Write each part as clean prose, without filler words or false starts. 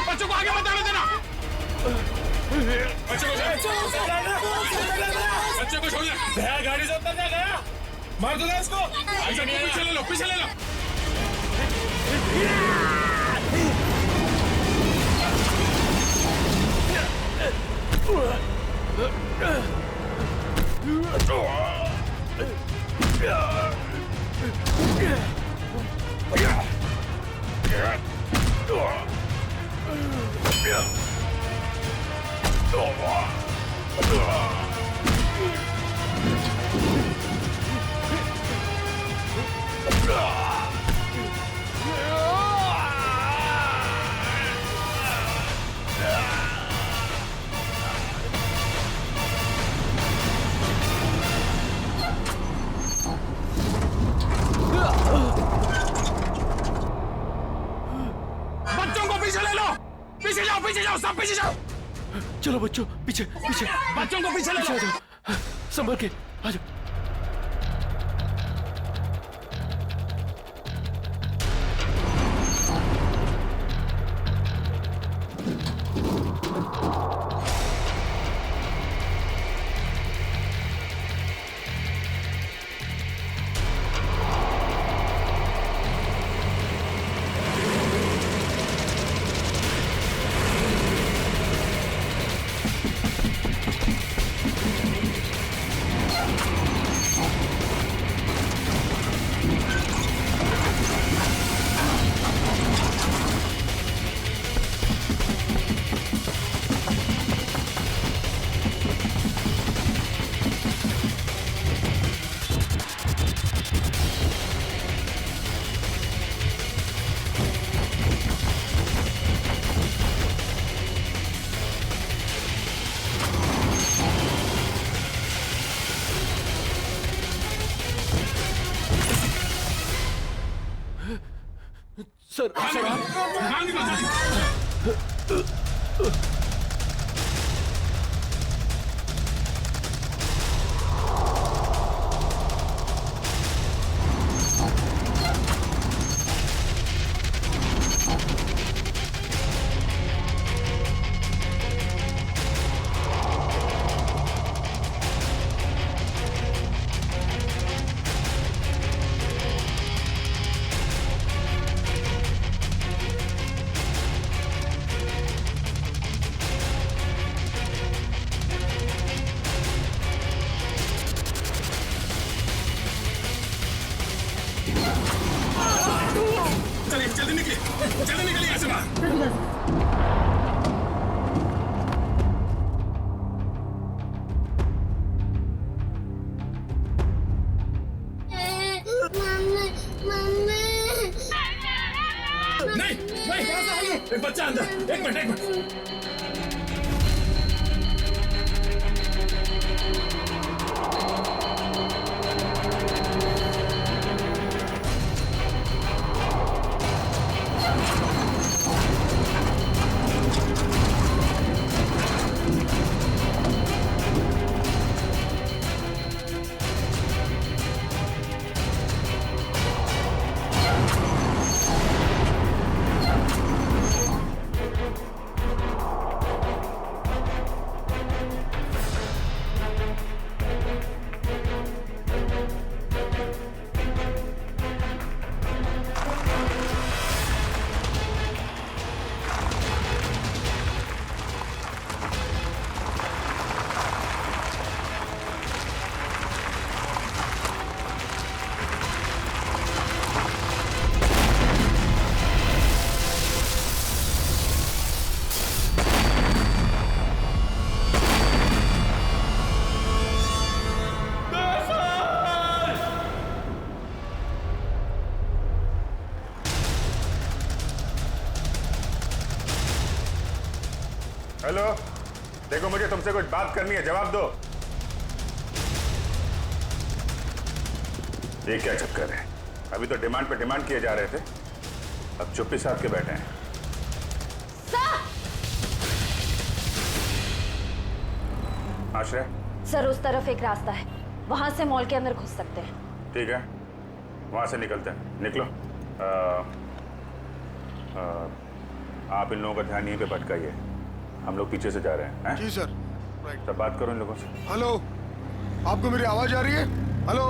बच्चों को आगे मत आने देना। बच्चों को छोड़िए। गया गाड़ी से उतर जा गया। मार दूंगा इसको। पीछे ले लो, पीछे ले लो। पीछे जाओ, सब पीछे जाओ। चलो बच्चों, पीछे पीछे। बच्चों को पीछे ले लो। संभल के आ जाओ। सर जल्दी निकलिए यहाँ से बाहर। नहीं, एक बच्चा अंदर। एक मिनट। हेलो, देखो मुझे तुमसे कुछ बात करनी है, जवाब दो। ये क्या चक्कर है? अभी तो डिमांड पे डिमांड किए जा रहे थे, अब चुप्पी साध के बैठे हैं। आश्रय, सर उस तरफ एक रास्ता है, वहां से मॉल के अंदर घुस सकते हैं। ठीक है, वहां से निकलते हैं। निकलो। आप इन लोगों का ध्यान यहीं पे भटकाइए, हम लोग पीछे से जा रहे हैं। जी सर। राइट। तब बात करो इन लोगों से। हेलो, आपको मेरी आवाज आ रही है? हेलो।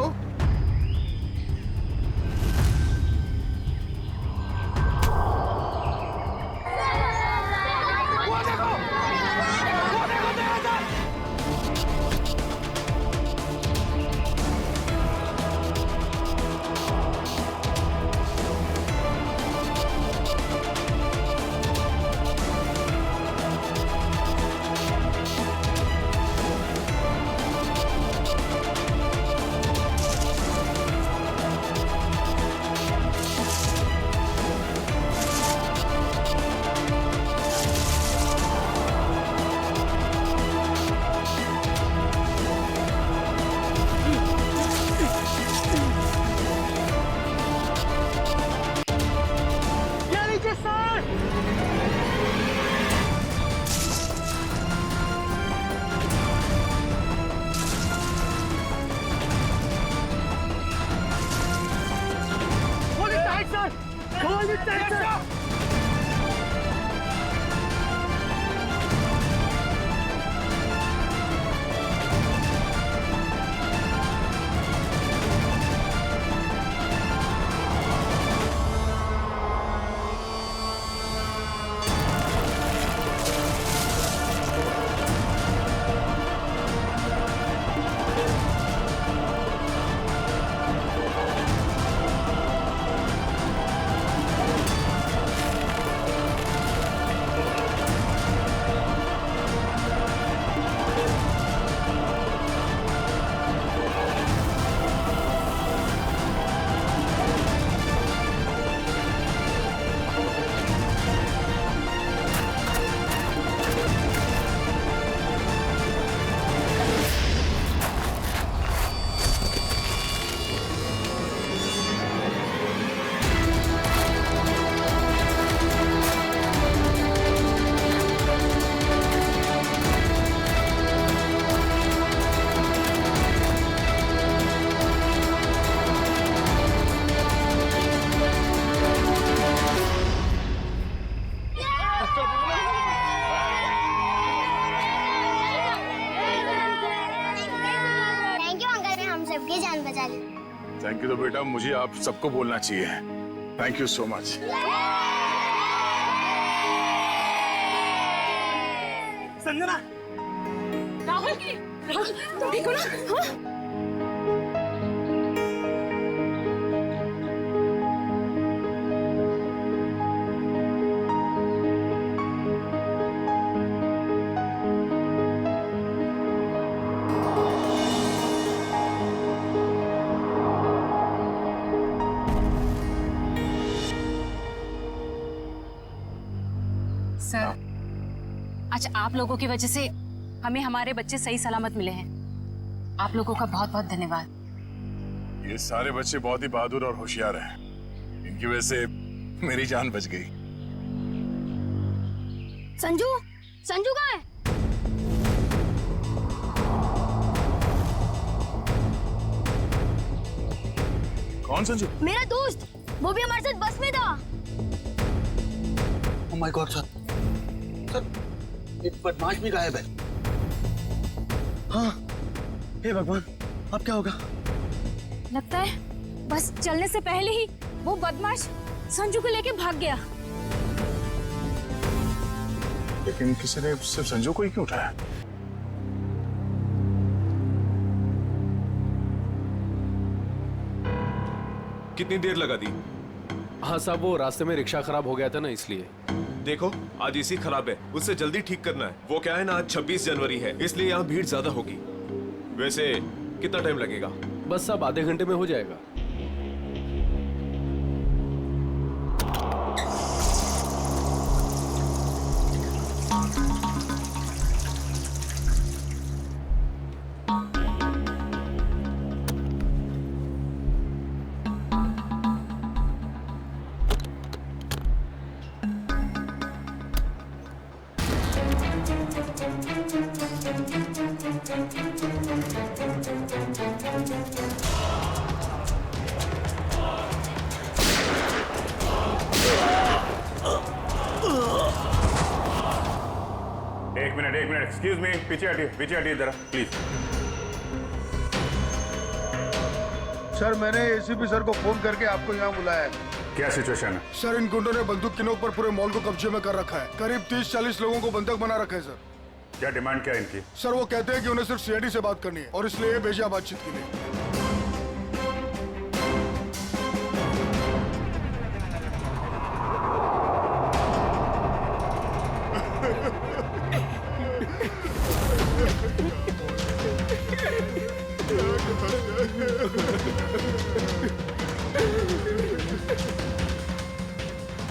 Thank you. तो बेटा मुझे आप सबको बोलना चाहिए, thank you so much. Sanjana, Rahul तुम ठीक हो ना? हाँ? सर, आज आप लोगों की वजह से हमें हमारे बच्चे सही सलामत मिले हैं। आप लोगों का बहुत बहुत धन्यवाद। ये सारे बच्चे बहुत ही बहादुर और होशियार हैं, इनकी वजह से मेरी जान बच गई। संजू, संजू कहाँ है? कौन संजू? मेरा दोस्त, वो भी हमारे साथ बस में था। ओह माय गॉड सर, एक बदमाश भी गायब है। हाँ, हे भगवान, अब क्या होगा? लगता है बस चलने से पहले ही वो बदमाश संजू को लेके भाग गया। लेकिन किसी ने सिर्फ संजू को ही क्यों उठाया? कितनी देर लगा दी? हाँ साहब, वो रास्ते में रिक्शा खराब हो गया था ना, इसलिए। देखो, आज इसी खराब है, उससे जल्दी ठीक करना है। वो क्या है ना, आज 26 जनवरी है, इसलिए यहाँ भीड़ ज्यादा होगी। वैसे कितना टाइम लगेगा? बस साहब आधे घंटे में हो जाएगा। एक मिनट एक्सक्यूज मी, पीछे हटिए जरा प्लीज। सर मैंने एसीपी सर को फोन करके आपको यहाँ बुलाया है। क्या सिचुएशन है? सर इन गुंडों ने बंदूक की नोक पर पूरे मॉल को कब्जे में कर रखा है। करीब 30-40 लोगों को बंधक बना रखा है सर। क्या डिमांड क्या है इनकी? सर वो कहते हैं कि उन्हें सिर्फ सीआईडी से बात करनी है और इसलिए ये भेजा बातचीत के लिए।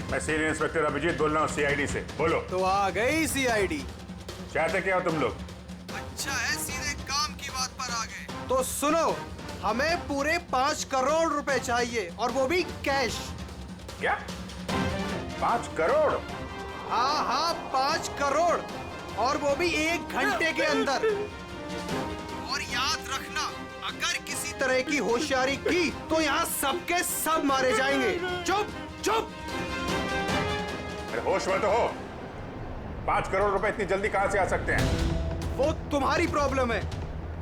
मैं सीनियर इंस्पेक्टर अभिजीत बोल रहा हूँ सीआईडी से। बोलो। तो आ गई सीआईडी। चाहते क्या हो तुम लोग? अच्छा है, सीधे काम की बात पर आ गए। तो सुनो, हमें पूरे 5 करोड़ रुपए चाहिए और वो भी कैश। क्या 5 करोड़? हाँ 5 करोड़ और वो भी 1 घंटे के अंदर। और याद रखना, अगर किसी तरह की होशियारी की तो यहाँ सबके सब मारे जाएंगे। चुप चुप। अरे होश में तो हो। 5 करोड़ रुपए इतनी जल्दी कहाँ से आ सकते हैं? वो तुम्हारी प्रॉब्लम है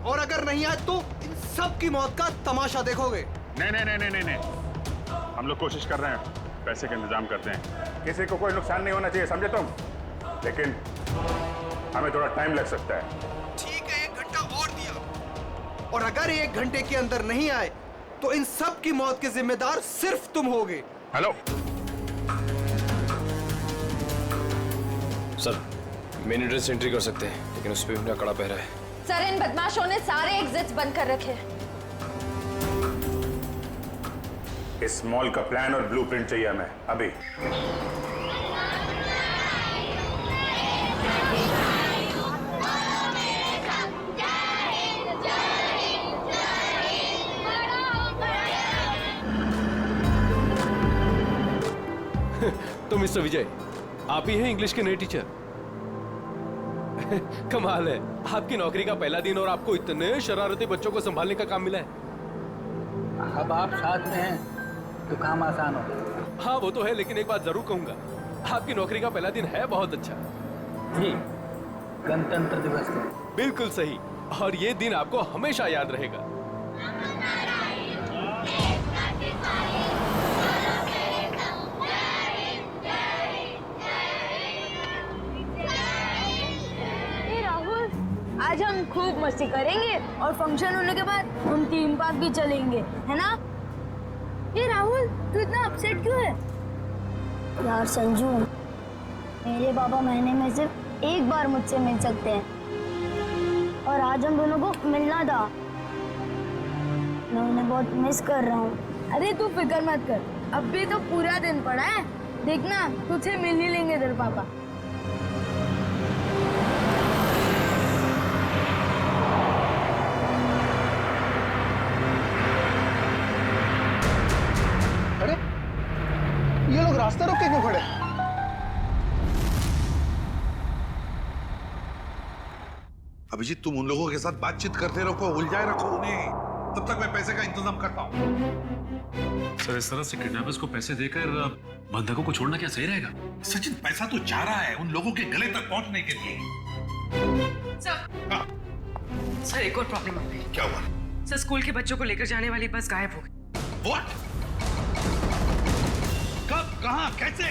और अगर नहीं आए तो इन सब की मौत का तमाशा देखोगे। नहीं, हम लोग कोशिश कर रहे हैं, पैसे का इंतजाम करते हैं। किसी को कोई नुकसान नहीं होना चाहिए, समझे तुम? लेकिन हमें थोड़ा टाइम लग सकता है। ठीक है, 1 घंटा और दिया। और अगर 1 घंटे के अंदर नहीं आए तो इन सब की मौत के जिम्मेदार सिर्फ तुम होगे। Hello sir, main entrance entry कर सकते हैं, लेकिन उस पर मेरा कड़ा पहरा है। सर इन बदमाशों ने सारे एग्जिट्स बंद कर रखे हैं। इस मॉल का प्लान और ब्लूप्रिंट चाहिए हमें अभी। तो मिस्टर विजय, आप ही हैं इंग्लिश के नए टीचर? कमाल है, आपकी नौकरी का पहला दिन और आपको इतने शरारती बच्चों को संभालने का काम मिला है। अब आप साथ में हैं तो काम आसान होगा। हाँ वो तो है, लेकिन एक बात जरूर कहूंगा, आपकी नौकरी का पहला दिन है बहुत अच्छा। जी, गणतंत्र दिवस है। बिल्कुल सही, और ये दिन आपको हमेशा याद रहेगा। आज हम खूब मस्ती करेंगे और फंक्शन होने के बाद हम थीम पार्क भी चलेंगे, है ना? ये राहुल, तू इतना अपसेट क्यों है? यार संजू, मेरे पापा महीने में सिर्फ 1 बार मुझसे मिल सकते हैं और आज हम दोनों को मिलना था। मैं उन्हें बहुत मिस कर रहा हूँ। अरे तू फिक्र मत कर, अब भी तो पूरा दिन पड़ा है, देखना तुझे मिल ही लेंगे तेरे पापा। ये लोग रास्ता रोक के क्यों खड़े? अभिजीत, तुम उन लोगों के साथ बातचीत करते रखो, उलझाए रखो उन्हें, तब तक मैं पैसे का इंतजाम करता हूँ। सर इस तरह से किडनैपर्स को पैसे देकर बंधकों को छोड़ना क्या सही रहेगा? सचिन, पैसा तो जा रहा है उन लोगों के गले तक पहुंचने के लिए। सर एक और प्रॉब्लम आ गई। क्या हुआ? सर स्कूल के बच्चों को लेकर जाने वाली बस गायब हो गई। What? कब, कहाँ, कैसे?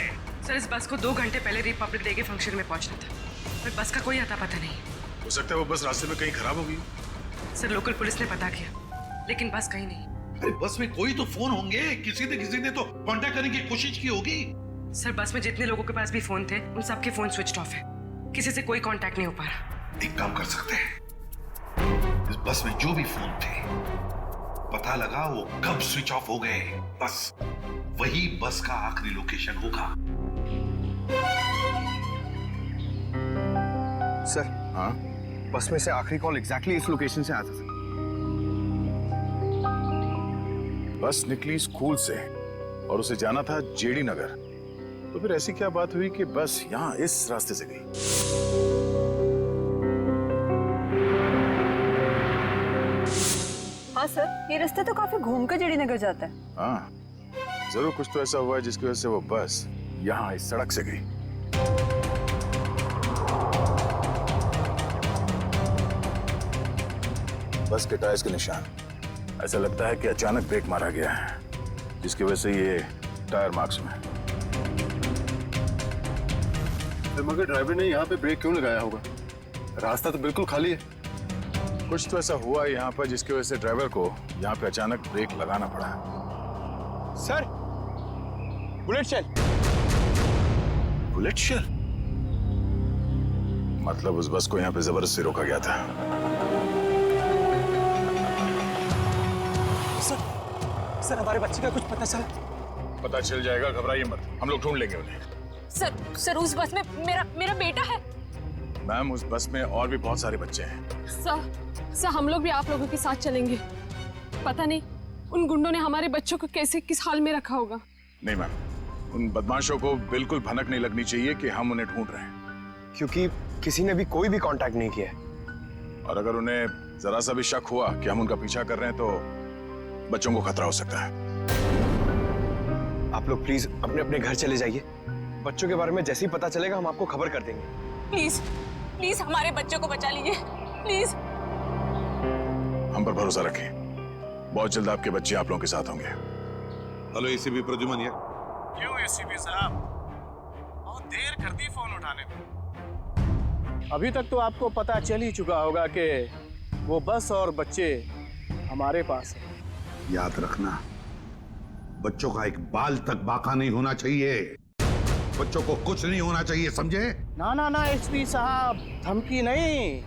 सर इस बस को 2 घंटे पहले रिपब्लिक डे के फंक्शन में पहुंचना था, पर बस का कोई अता पता नहीं। हो सकता है वो बस रास्ते में कहीं खराब हो गई। सर लोकल पुलिस ने पता किया, लेकिन बस कहीं नहीं। अरे बस में कोई तो फोन होंगे, किसी ने तो कांटेक्ट करने की कोशिश की होगी। सर बस में जितने लोगों के पास भी फोन थे, उन सबके फोन स्विच ऑफ है, किसी से कोई कांटेक्ट नहीं हो पा रहा। एक काम कर सकते हैं, इस बस में जो भी फोन थे, पता लगा वो कब स्विच ऑफ हो गए, बस वही बस का आखिरी लोकेशन होगा। सर, हाँ, बस में से आखिरी कॉल एग्जैक्टली इस लोकेशन से आता था। बस निकली स्कूल से और उसे जाना था जेडी नगर, तो फिर ऐसी क्या बात हुई कि बस यहाँ इस रास्ते से गई? हाँ सर, ये रास्ता तो काफी घूम कर जेडी नगर जाता है। हाँ, जरूर कुछ तो ऐसा हुआ है जिसकी वजह से वो बस यहाँ इस सड़क से गई। बस के टायर्स के निशान, ऐसा लगता है कि अचानक ब्रेक मारा गया है, जिसकी वजह से ये टायर मार्क्स में। मगर ड्राइवर ने यहाँ पे ब्रेक क्यों लगाया होगा? रास्ता तो बिल्कुल खाली है। कुछ तो ऐसा हुआ यहाँ पर जिसकी वजह से ड्राइवर को यहाँ पे अचानक ब्रेक लगाना पड़ा। Sir, bullet shell. Bullet shell? मतलब उस बस को यहाँ पे जबरदस्ती रोका गया था। सर, हमारे बच्चे का कुछ पता चला? पता चल जाएगा, घबराइए मत, हम लोग ढूंढ लेंगे उन्हें। सर उस बस में मेरा बेटा है। मैम, उस बस में और भी बहुत सारे बच्चे हैं। सर हम लोग भी आप लोगों के साथ चलेंगे। पता नहीं उन गुंडों ने हमारे बच्चों को कैसे किस हाल में रखा होगा। नहीं मैम, उन बदमाशों को बिल्कुल भनक नहीं लगनी चाहिए कि हम उन्हें ढूंढ रहे हैं, क्योंकि किसी ने भी कोई भी कांटेक्ट नहीं किया है। और अगर उन्हें जरा सा भी शक हुआ कि हम उनका पीछा कर रहे हैं तो बच्चों को खतरा हो सकता है। आप लोग प्लीज अपने अपने घर चले जाइए। बच्चों के बारे में जैसे ही पता चलेगा हम आपको खबर कर देंगे। प्लीज हमारे बच्चों को बचा लीजिए, प्लीज। हम पर भरोसा रखें, बहुत जल्द आपके बच्चे आप लोगों के साथ होंगे। हेलो एसीपी प्रद्युमन यार। क्यों एसीपी साहब, बहुत देर कर दी फोन उठाने में। अभी तक तो आपको पता चल ही चुका होगा कि वो बस और बच्चे हमारे पास हैं। याद रखना, बच्चों का एक बाल तक बाका नहीं होना चाहिए। बच्चों को कुछ नहीं होना चाहिए, समझे? ना एसपी साहब, धमकी नहीं,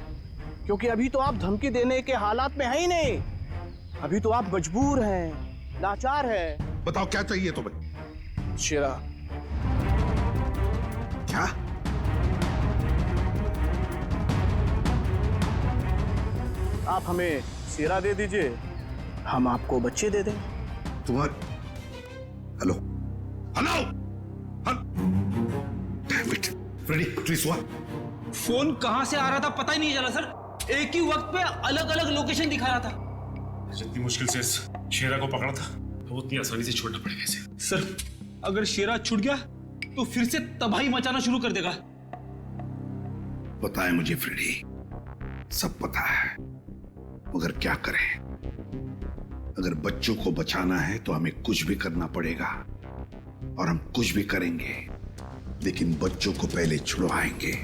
क्योंकि अभी तो आप धमकी देने के हालात में है ही नहीं। अभी तो आप मजबूर हैं, लाचार हैं। बताओ क्या चाहिए तुम्हें? शेरा। क्या? आप हमें शेरा दे दीजिए, हम आपको बच्चे दे दें। तुम्हारे हेलो फ्रेडी, प्लीज हुआ। फोन कहां से आ रहा था पता ही नहीं चला सर। एक ही वक्त पे अलग अलग लोकेशन दिखा रहा था। जितनी मुश्किल से इस शेरा को पकड़ा था, वो उतनी आसानी से छोड़ना पड़ेगा इसे। सर, अगर शेरा छूट गया तो फिर से तबाही मचाना शुरू कर देगा। पता है मुझे फ्रेडी, सब पता है, मगर क्या करें? अगर बच्चों को बचाना है तो हमें कुछ भी करना पड़ेगा, और हम कुछ भी करेंगे, लेकिन बच्चों को पहले छुड़वाएंगे।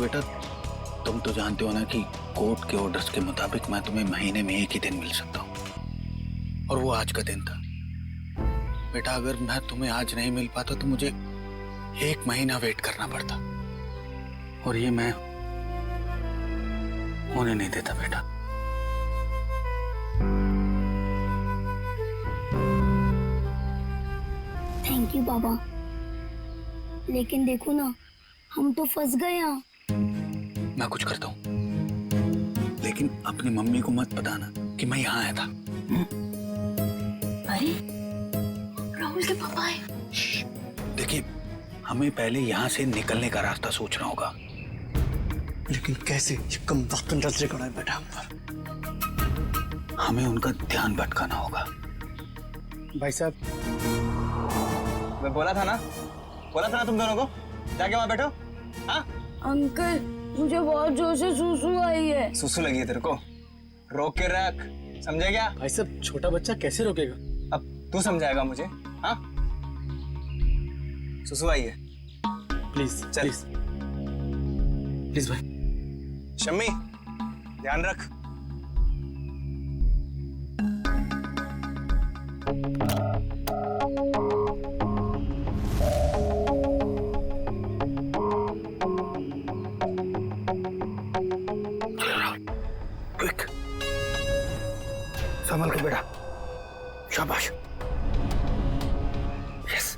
बेटा, तुम तो जानते हो ना कि कोर्ट के ऑर्डर्स के मुताबिक मैं तुम्हें महीने में एक ही दिन मिल सकता हूँ, और वो आज का दिन था। बेटा, अगर मैं तुम्हें आज नहीं मिल पाता तो मुझे 1 महीना वेट करना पड़ता, और ये मैं होने नहीं देता बेटा। थैंक यू बाबा, लेकिन देखो ना, हम तो फंस गए यहाँ। मैं कुछ करता हूँ, लेकिन अपनी मम्मी को मत बताना कि मैं यहाँ आया था। अरे राहुल के पापा है। देखिए, हमें पहले यहाँ से निकलने का रास्ता सोचना होगा। लेकिन कैसे? ये कम वक्त नजर खड़ा है बेटा हम पर। हमें उनका ध्यान भटकाना होगा। भाई साहब, मैं बोला था ना तुम दोनों को, जाके वहां बैठो। हाँ अंकल, मुझे बहुत जोर से सुसु आई है। सुसु लगी है तेरे को? रोक के रख, समझे क्या? भाई साहब, छोटा बच्चा कैसे रोकेगा? अब तू समझाएगा मुझे? हाँ, सुसु आई है। प्लीज चल। प्लीज भाई। शम्मी ध्यान रख। क्विक, संभल के बेटा। शाबाश। यस।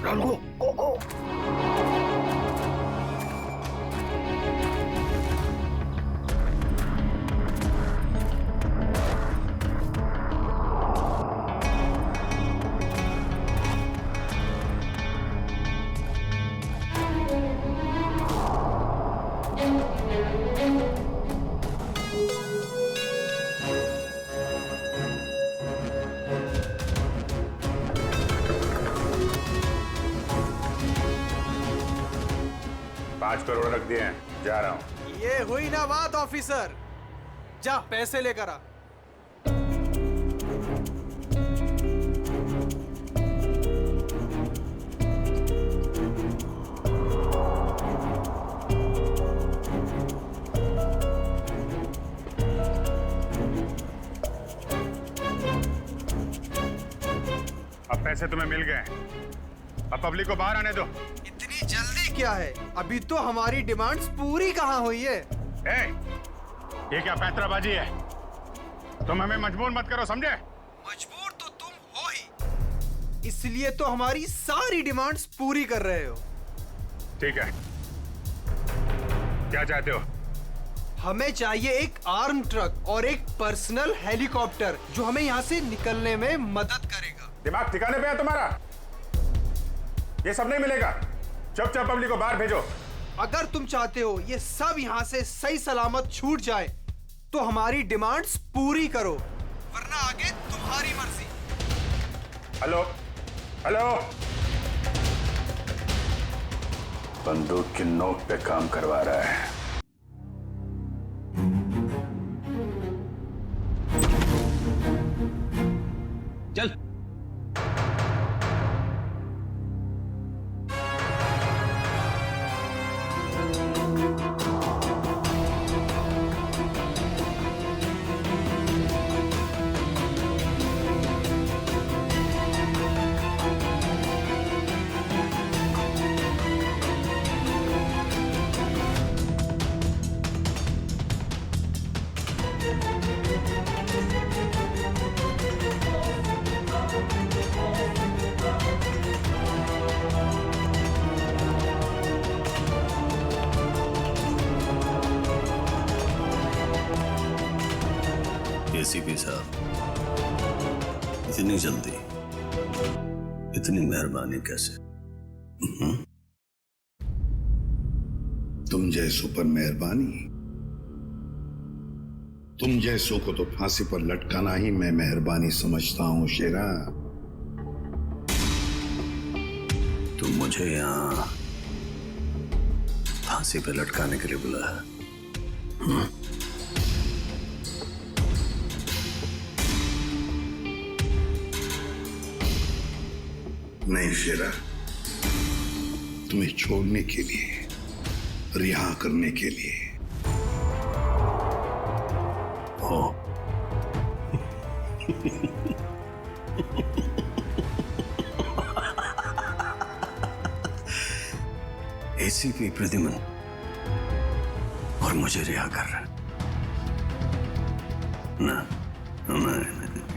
राहुल गो गो। $5 करोड़ रख दिए हैं, जा रहा हूं। ये हुई ना बात ऑफिसर। जा पैसे लेकर आ। अब पैसे तुम्हें मिल गए, अब पब्लिक को बाहर आने दो। इतनी जल्दी क्या है? अभी तो हमारी डिमांड्स पूरी कहाँ हुई है? ये क्या पैतराबाजी है? तुम हमें मजबूर मत करो, समझे? मजबूर तो तुम हो ही, इसलिए तो हमारी सारी डिमांड्स पूरी कर रहे हो। ठीक है, क्या चाहते हो? हमें चाहिए एक आर्म ट्रक और एक पर्सनल हेलीकॉप्टर जो हमें यहाँ से निकलने में मदद करेगा। दिमाग ठिकाने पे है तुम्हारा? ये सब नहीं मिलेगा। चुपचाप पब्लिक को बाहर भेजो। अगर तुम चाहते हो ये सब यहाँ से सही सलामत छूट जाए तो हमारी डिमांड्स पूरी करो, वरना आगे तुम्हारी मर्जी। हेलो हेलो, बंदूक की नोक पे काम करवा रहा है। चल। एसीपी साहब, इतनी जल्दी, इतनी मेहरबानी कैसे? तुम जैसों पर मेहरबानी? तुम जैसों को तो फांसी पर लटकाना ही मैं मेहरबानी समझता हूं शेरा। तुम मुझे यहां फांसी पे लटकाने के लिए बुलाया? नहीं शेरा, तुम्हें छोड़ने के लिए, रिहा करने के लिए। हो एसीपी प्रद्युमन और मुझे रिहा कर रहा ना?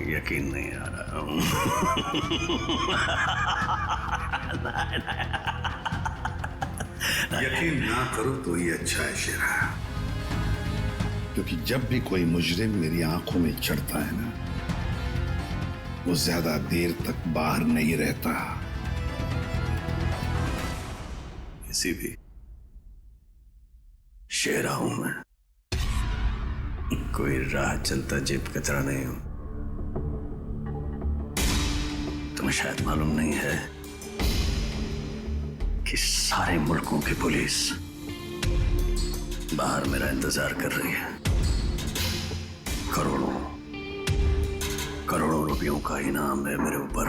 यकीन नहीं आ रहा। यकीन ना करो तो ये अच्छा है शेरा, क्योंकि जब भी कोई मुजरिम मेरी आंखों में चढ़ता है ना, वो ज्यादा देर तक बाहर नहीं रहता। इसी भी शेरा हूं मैं, कोई राह चलता जेब कतरा नहीं हूं। तुम्हें शायद मालूम नहीं है कि सारे मुल्कों की पुलिस बाहर मेरा इंतजार कर रही है। करोड़ों रुपयों का इनाम है मेरे ऊपर।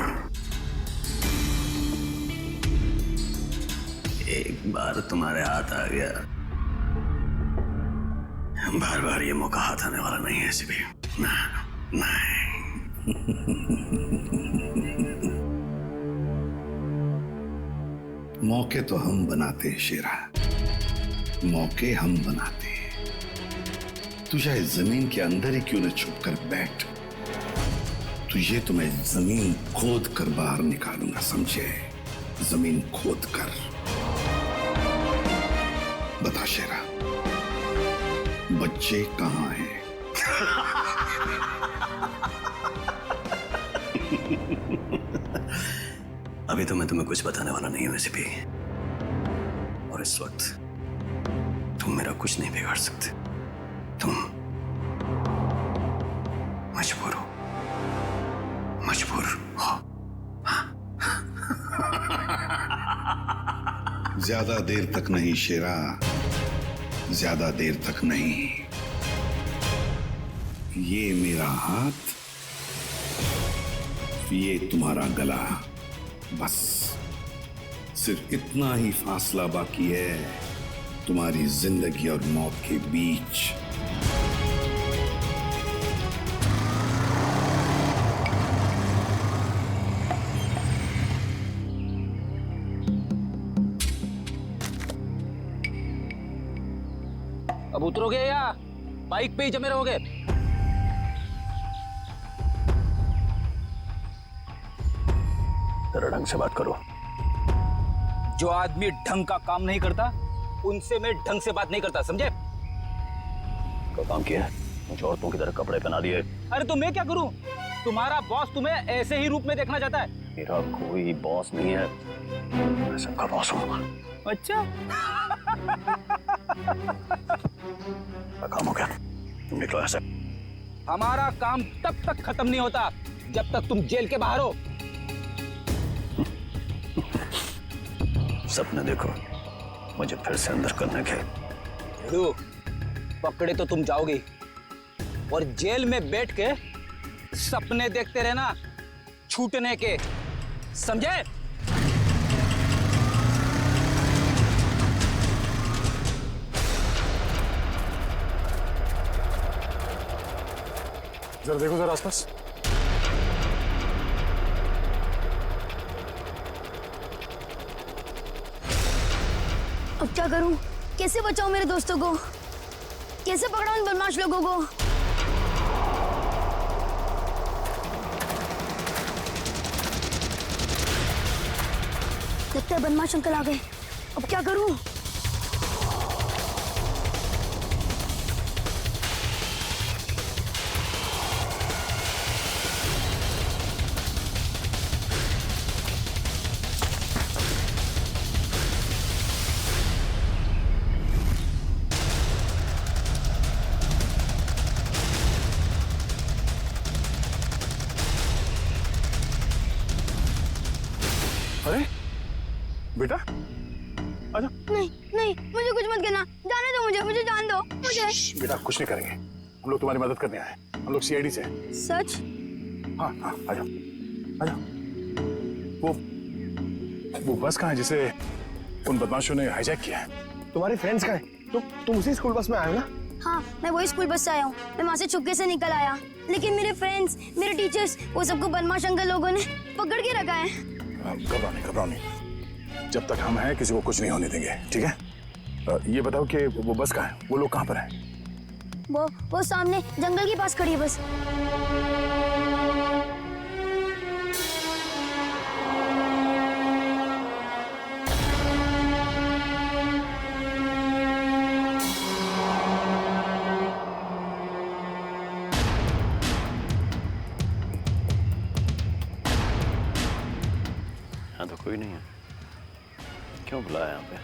एक बार तुम्हारे हाथ आ गया, बार बार ये मौका हाथ आने वाला नहीं है ऐसे भी। नहीं। मौके तो हम बनाते हैं शेरा, मौके हम बनाते हैं। तू चाहे जमीन के अंदर ही क्यों न छुप कर बैठ, तुझे तो मैं जमीन खोद कर बाहर निकालूंगा, समझे? जमीन खोद कर। बता शेरा, बच्चे कहाँ हैं? अभी तो मैं तुम्हें कुछ बताने वाला नहीं हूं वैसे भी, और इस वक्त तुम मेरा कुछ नहीं बिगाड़ सकते। तुम मजबूर हो। ज्यादा देर तक नहीं शेरा, ज्यादा देर तक नहीं। ये मेरा हाथ, ये तुम्हारा गला, बस सिर्फ इतना ही फासला बाकी है तुम्हारी जिंदगी और मौत के बीच। अब उतरोगे या बाइक पे ही जमे रहोगे? जरा ढंग से बात करो। जो आदमी ढंग का काम नहीं करता उनसे मैं ढंग से बात नहीं करता, समझे? क्या काम किया? मुझे औरतों की तरह कपड़े पहना दिए। अरे तो मैं क्या करूं? तुम्हारा बॉस तुम्हें ऐसे ही रूप में देखना चाहता है। मेरा कोई बॉस नहीं है, मैं सबका बॉस हूं। अच्छा। काम हो गया, तुम निकलो ऐसे। हमारा काम तब तक खत्म नहीं होता जब तक तुम जेल के बाहर हो। सपने देखो मुझे फिर से अंदर करने के। पकड़े तो तुम जाओगे, और जेल में बैठ के सपने देखते रहना छूटने के, समझे? जरा देखो जरा आसपास। अब क्या करूं? कैसे बचाऊं मेरे दोस्तों को? कैसे पकड़ाऊं इन बदमाश लोगों को? लगता है बदमाश अंकल आ गए। अब क्या करूं? अरे बेटा आजा। नहीं नहीं, मुझे कुछ मत करना, जाने दो मुझे, मुझे जान दो मुझे। बेटा कुछ नहीं करेंगे, हम लोग तुम्हारी मदद करने आए। हम लोग सीआईडी से। सच? हाँ हाँ आजा आजा। वो बस कहाँ है जिसे उन बदमाशों ने हाईजैक किया है? तुम्हारे फ्रेंड्स कहाँ हैं? तुम उसी स्कूल बस में आए हो ना? हाँ, मैं वही स्कूल बस से आया हूँ। मैं वहाँ से चुपके से निकल आया, लेकिन मेरे फ्रेंड्स, मेरे टीचर्स, वो सबको बदमाश अंकल लोगों ने पकड़ के रखा है। घबराओ नहीं, जब तक हम हैं किसी को कुछ नहीं होने देंगे, ठीक है? ये बताओ कि वो बस कहाँ है? वो लोग कहाँ पर हैं? वो सामने जंगल के पास खड़ी है बस। यहाँ तो कोई नहीं है, क्यों बुलाया यहाँ पे?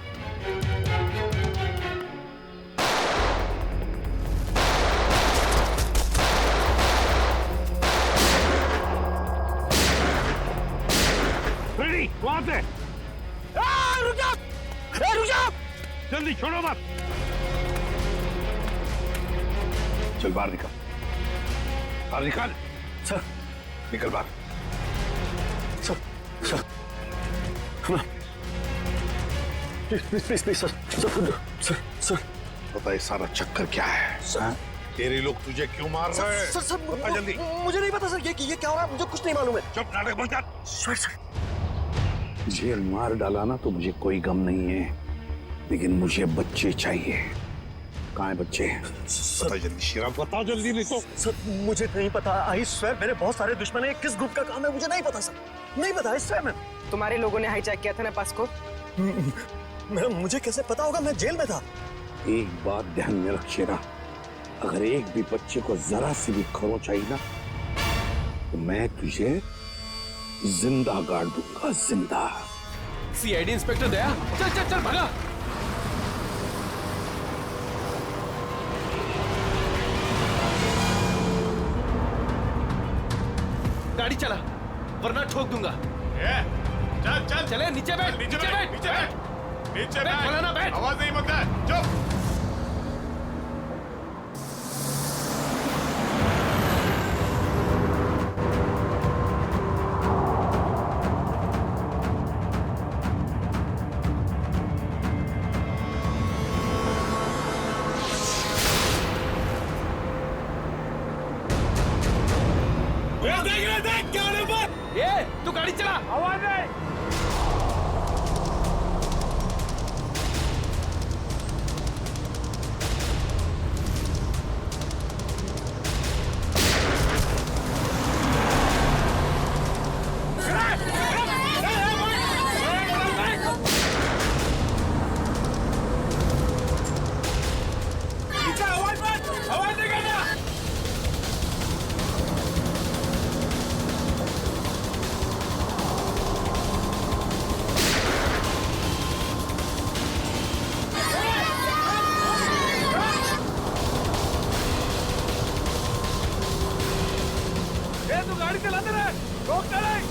फ्रेडी, वहाँ पे! रुक जाओ! रुक जाओ! जल्दी छोड़ो मत! चल बाहर निकल, बाहर निकल। सर निकल बाहर। Sir sir please please please sir sir sir sir बता ये सारा चक्कर क्या है? सर तेरे लोग तुझे क्यों मार रहे हैं? सर बता जल्दी। मुझे नहीं पता सर, ये क्या हो रहा है, मुझे कुछ नहीं मालूम है। चुप, नाटक बंद कर। सर जेल मार डाला ना तो मुझे कोई गम नहीं है, लेकिन मुझे बच्चे चाहिए। कहाँ है बच्चे? बता जल्दी शेरा, बता जल्दी, नहीं तो। सर मुझे नहीं पता, आई स्वेयर मेरे बहुत सारे दुश्मन हैं, किस ग्रुप का काम है मुझे नहीं पता सर, नहीं पता। आई स्वेयर मैं तुम्हारे लोगों ने हाईजैक किया था ना पास को? मुझे कैसे पता होगा, मैं जेल में था। एक बात ध्यान में रख शेरा, अगर एक भी बच्चे को जरा सी भी खरोंच आई ना तो मैं तुझे जिंदा गाड़ दूंगा, जिंदा। सीआईडी इंस्पेक्टर दया, चल चल चल भागा। गाड़ी चला वरना ठोक दूंगा। चल चल चले, नीचे बैठ, नीचे बैठ, नीचे बैठ, नीचे बैठ, बोला ना बैठ। आवाज नहीं मत कर, चुप। देख गाड़ी पर, ये तू गाड़ी चला। आवाज नहीं। तू गाड़ी चलाते रहे, रोक नहीं।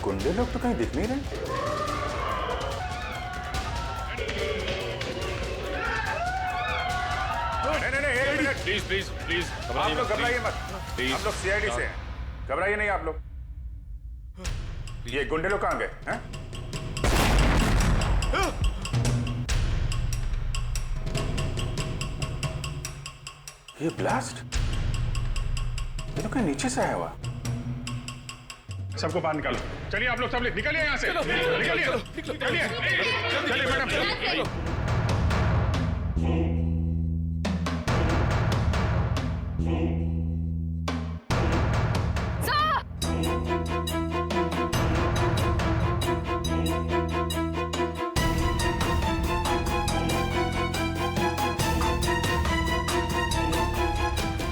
गुंडे लोग तो कहीं दिख नहीं रहे। नहीं, एक मिनट। प्लीज प्लीज प्लीज आप लोग घबराइए मत, आप लोग सीआईडी से हैं, घबराइए नहीं आप लोग। ये गुंडे लोग कहाँ गए हैं? ये ब्लास्ट ये तो कहीं नीचे से आया हुआ। सबको बाहर निकालो, चलिए आप लोग सब निकलिए यहाँ से, निकलिए, चलिए, चलिए मैडम।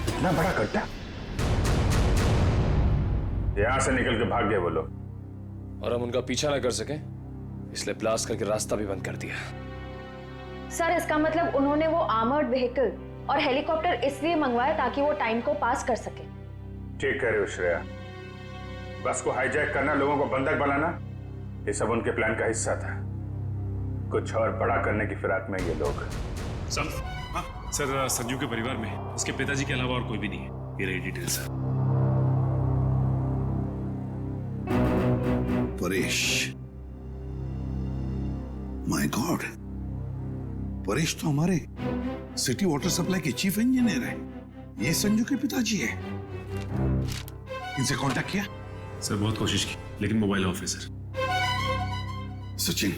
इतना बड़ा गड्ढा, यहां से निकल के भाग गए वो लोग, और हम उनका पीछा ना कर सके इसलिए ब्लास्ट करके रास्ता भी बंद कर दिया। सर इसका मतलब उन्होंने वो आर्मर्ड व्हीकल और हेलीकॉप्टर इसलिए मंगवाया ताकि वो टाइम को पास कर सके। ठीक कह रहे हो श्रेया, बस को हाईजैक करना, लोगों को बंधक बनाना, ये सब उनके प्लान का हिस्सा था। कुछ और बड़ा करने की फिराक में ये लोग। सर संजू के परिवार में उसके पिताजी के अलावा और कोई भी नहीं है। ये रही details. Paresh, my God, Paresh तो हमारे सिटी वाटर सप्लाई के चीफ इंजीनियर है। ये संजू के पिताजी है। इनसे कांटेक्ट किया? सर बहुत कोशिश की लेकिन मोबाइल ऑफ है सर। सचिन,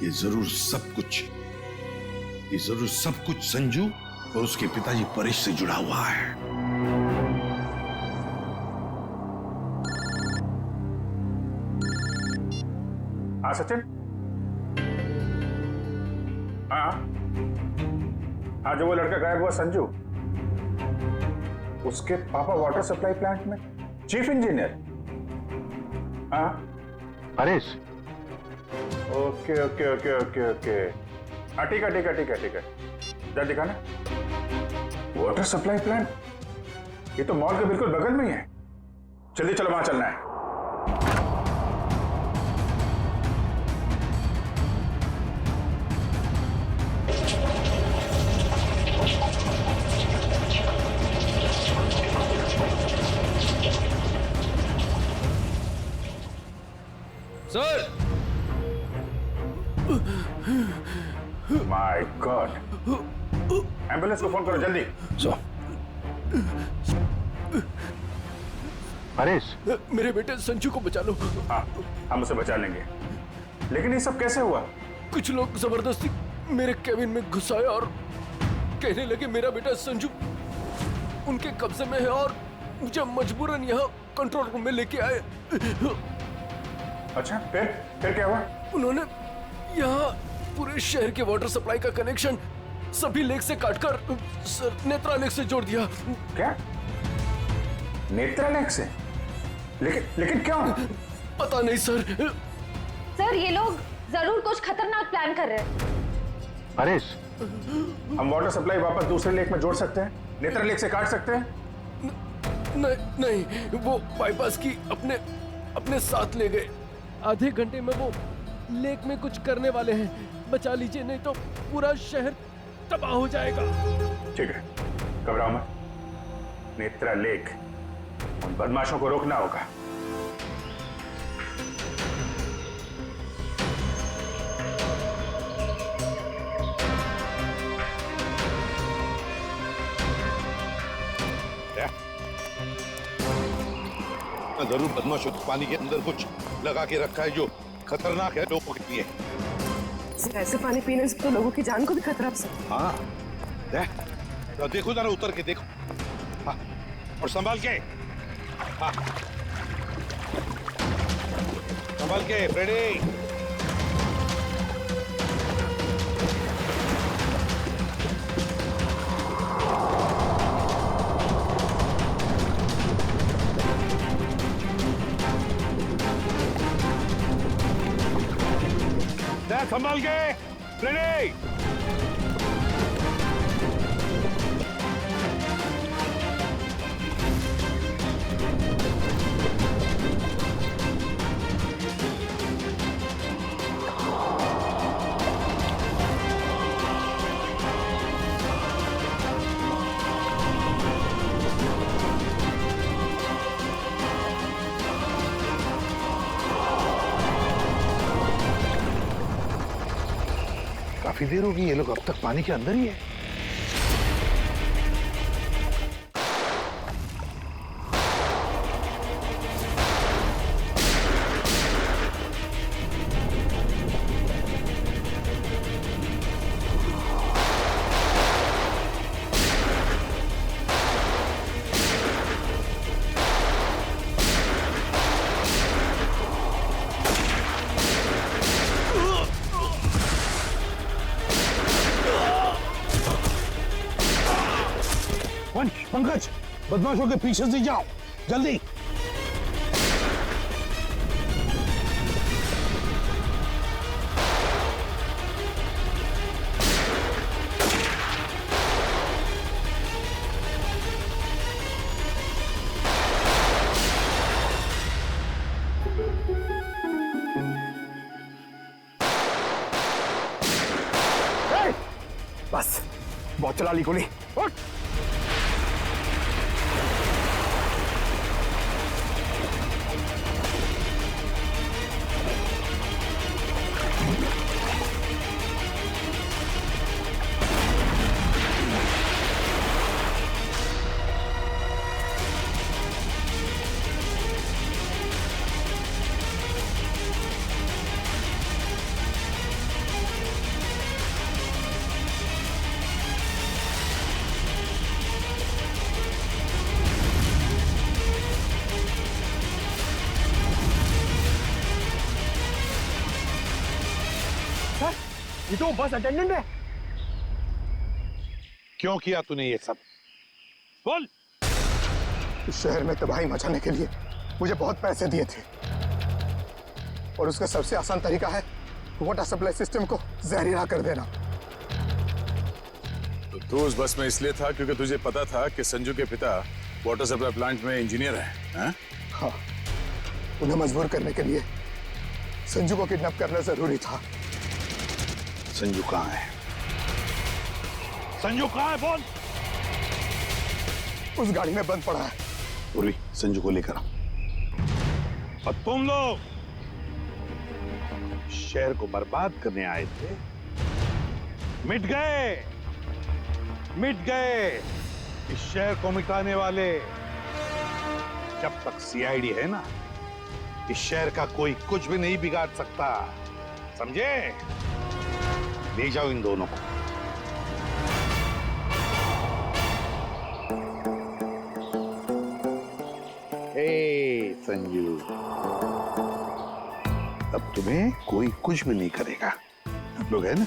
ये जरूर सब कुछ ये जरूर सब कुछ संजू और उसके पिताजी परेश से जुड़ा हुआ है। हाँ सचिन। हाँ हाँ, जो वो लड़का गायब हुआ संजू, उसके पापा वाटर सप्लाई प्लांट में चीफ इंजीनियर। हाँ Paresh. Okay okay okay okay okay, हाँ ठीक है ठीक है ठीक है ठीक है, जा दिखाना। वाटर सप्लाई प्लांट, ये तो मॉल के बिल्कुल बगल में ही है। जल्दी चलो, वहां चलना है। सर, माय गॉड, एम्बुलेंस को फोन करो जल्दी। परेश, मेरे बेटे संजू को बचा लो। हाँ, हम उसे बचा लेंगे, लेकिन ये सब कैसे हुआ? कुछ लोग जबरदस्ती मेरे केबिन में घुस आए और कहने लगे मेरा बेटा संजू उनके कब्जे में है और मुझे मजबूरन यहाँ कंट्रोल रूम में लेके आए। अच्छा, फिर क्या हुआ? उन्होंने यहाँ पूरे शहर के वाटर सप्लाई का कनेक्शन सभी लेक से काटकर नेत्रा लेक से जोड़ दिया। क्या? नेत्रा लेक से? लेकिन क्यों? पता नहीं सर। सर, ये लोग जरूर कुछ खतरनाक प्लान कर रहे हैं। परेश, हम वाटर सप्लाई वापस दूसरे लेक में जोड़ सकते हैं, नेत्रा लेक से काट सकते हैं? नहीं, वो बाईपास की अपने साथ ले गए। आधे घंटे में वो लेक में कुछ करने वाले हैं। बचा लीजिए, नहीं तो पूरा शहर तबाह हो जाएगा। ठीक है, घबराओ मत। नेत्रा लेक, उन बदमाशों को रोकना होगा। जरूर बदमाशों ने पानी के अंदर कुछ लगा के रखा है जो खतरनाक है लोगों के लिए। ऐसे पानी पीने से तो लोगों की जान को भी खतरा हो सकता है। हाँ, देखो जरा उतर के देखो। हाँ, और संभाल के। हाँ, संभाल के फ्रेडी। संभाल के फ्रेडी। काफी देर होगी, ये लोग अब तक पानी के अंदर ही है। पंकज, बदमाशों के पीछे से जाओ जल्दी। बस बहुत चला ली गोली। उठ। ये तो बस अटेंडेंट है। क्यों किया तूने ये सब? बोल। इस शहर में तबाही मचाने के लिए मुझे बहुत पैसे दिए थे और उसका सबसे आसान तरीका है वाटर सप्लाई सिस्टम को जहरीला कर देना। तो तू उस बस में इसलिए था क्योंकि तुझे पता था कि संजू के पिता वाटर सप्लाई प्लांट में इंजीनियर हैं? हाँ, उन्हें मजबूर करने के लिए संजू को किडनैप करना जरूरी था। संजू कहाँ है? संजू कहाँ है? बोल। उस गाड़ी में बंद पड़ा है। पूर्वी, संजू को लेकर आओ। और तुम लोग शहर को बर्बाद करने आए थे, मिट गए, मिट गए। इस शहर को मिटाने वाले जब तक सीआईडी है ना, इस शहर का कोई कुछ भी नहीं बिगाड़ सकता, समझे? ले जाओ इन दोनों को। संजू, अब तुम्हें कोई कुछ भी नहीं करेगा। हम लोग है ना?